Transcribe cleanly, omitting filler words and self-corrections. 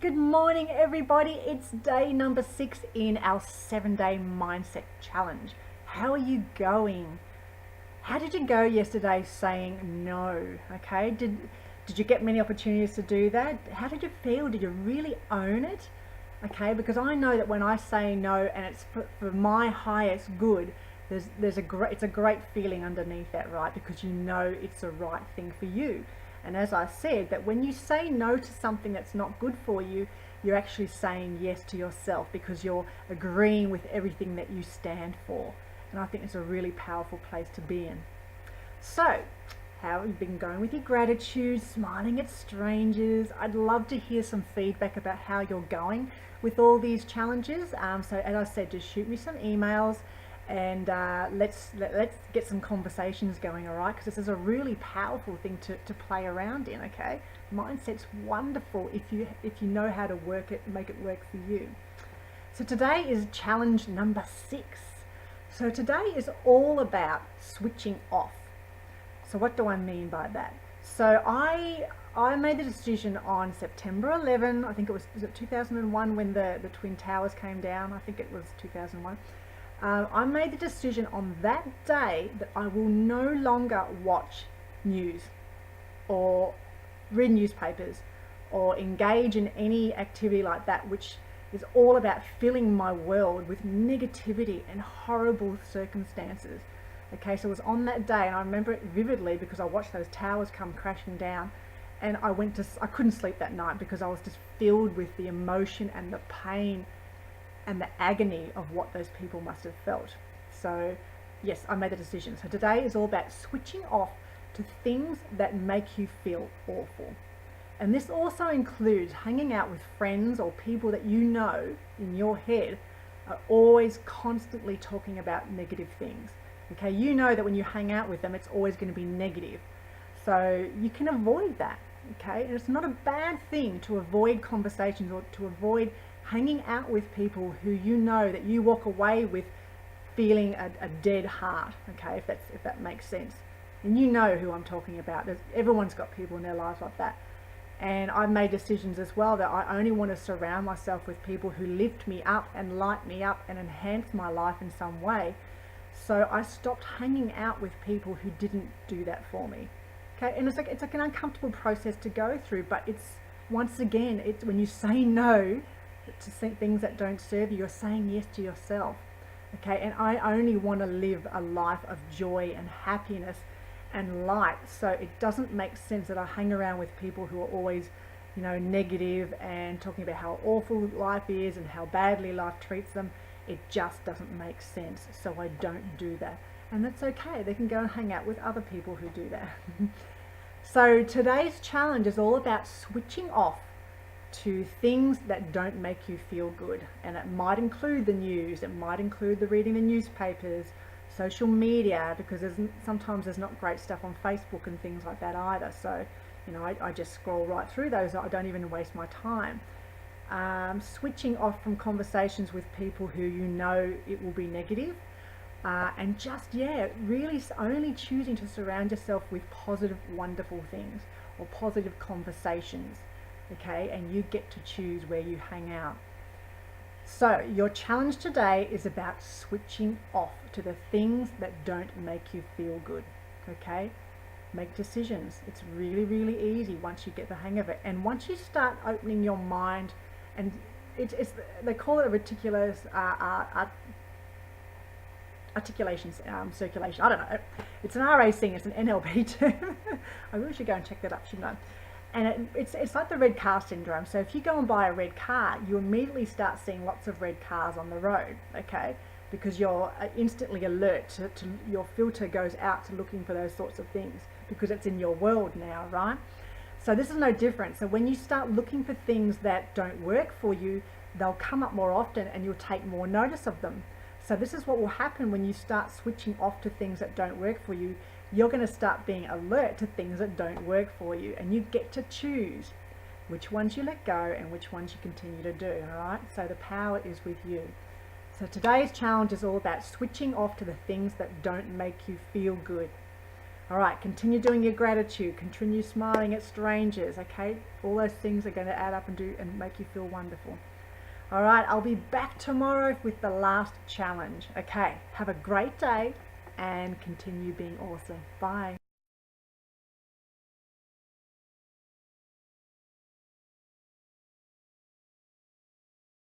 Good morning, everybody. It's day number 6 in our 7-day mindset challenge. How are you going? How did you go yesterday saying no? Okay, did you get many opportunities to do that? How did you feel? Did you really own it? Okay, because I know that when I say no and it's for my highest good, it's a great feeling underneath that, right? Because you know it's the right thing for you. And as I said, that when you say no to something that's not good for you, you're actually saying yes to yourself because you're agreeing with everything that you stand for. And I think it's a really powerful place to be in. So, how have you been going with your gratitude, smiling at strangers? I'd love to hear some feedback about how you're going with all these challenges. So as I said, just shoot me some emails and let's get some conversations going, all right? Because this is a really powerful thing to play around in, okay? Mindset's wonderful if you know how to work it, make it work for you. So today is challenge number 6. So today is all about switching off. So what do I mean by that? So I made the decision on September 11, I think was it 2001 when the Twin Towers came down? I think it was 2001. I made the decision on that day that I will no longer watch news or read newspapers or engage in any activity like that which is all about filling my world with negativity and horrible circumstances. Okay, so it was on that day, and I remember it vividly because I watched those towers come crashing down, and I couldn't sleep that night because I was just filled with the emotion and the pain and the agony of what those people must have felt. So yes, I made the decision. So today is all about switching off to things that make you feel awful. And this also includes hanging out with friends or people that you know in your head are always constantly talking about negative things. Okay, you know that when you hang out with them, it's always going to be negative. So you can avoid that, okay? And it's not a bad thing to avoid conversations or to avoid hanging out with people who you know that you walk away with feeling a dead heart, okay, if that makes sense. And you know who I'm talking about. Everyone's got people in their lives like that. And I've made decisions as well that I only want to surround myself with people who lift me up and light me up and enhance my life in some way. So I stopped hanging out with people who didn't do that for me. Okay, and it's like an uncomfortable process to go through, but it's once again, it's when you say no to things that don't serve you, you're saying yes to yourself. Okay, and I only want to live a life of joy and happiness and light. So it doesn't make sense that I hang around with people who are always, negative and talking about how awful life is and how badly life treats them. It just doesn't make sense, so I don't do that. And that's okay, they can go and hang out with other people who do that. So today's challenge is all about switching off to things that don't make you feel good. And it might include the news, it might include the reading the newspapers, social media, because sometimes there's not great stuff on Facebook and things like that either. So, I just scroll right through those. I don't even waste my time. Switching off from conversations with people who you know it will be negative, and really only choosing to surround yourself with positive, wonderful things or positive conversations, okay? And you get to choose where you hang out. So your challenge today is about switching off to the things that don't make you feel good, okay? Make decisions. It's really, really easy once you get the hang of it. And once you start opening your mind, and they call it a reticulous articulation circulation. I don't know. It's an RA thing. It's an NLP term. I really should go and check that up, shouldn't I? And it's like the red car syndrome. So if you go and buy a red car, you immediately start seeing lots of red cars on the road, okay? Because you're instantly alert to your filter goes out to looking for those sorts of things because it's in your world now, right? So this is no different. So when you start looking for things that don't work for you, they'll come up more often and you'll take more notice of them. So this is what will happen when you start switching off to things that don't work for you. You're going to start being alert to things that don't work for you, and you get to choose which ones you let go and which ones you continue to do, all right? So the power is with you. So today's challenge is all about switching off to the things that don't make you feel good. All right, continue doing your gratitude, continue smiling at strangers, okay? All those things are going to add up and make you feel wonderful. All right, I'll be back tomorrow with the last challenge. Okay, have a great day and continue being awesome. Bye.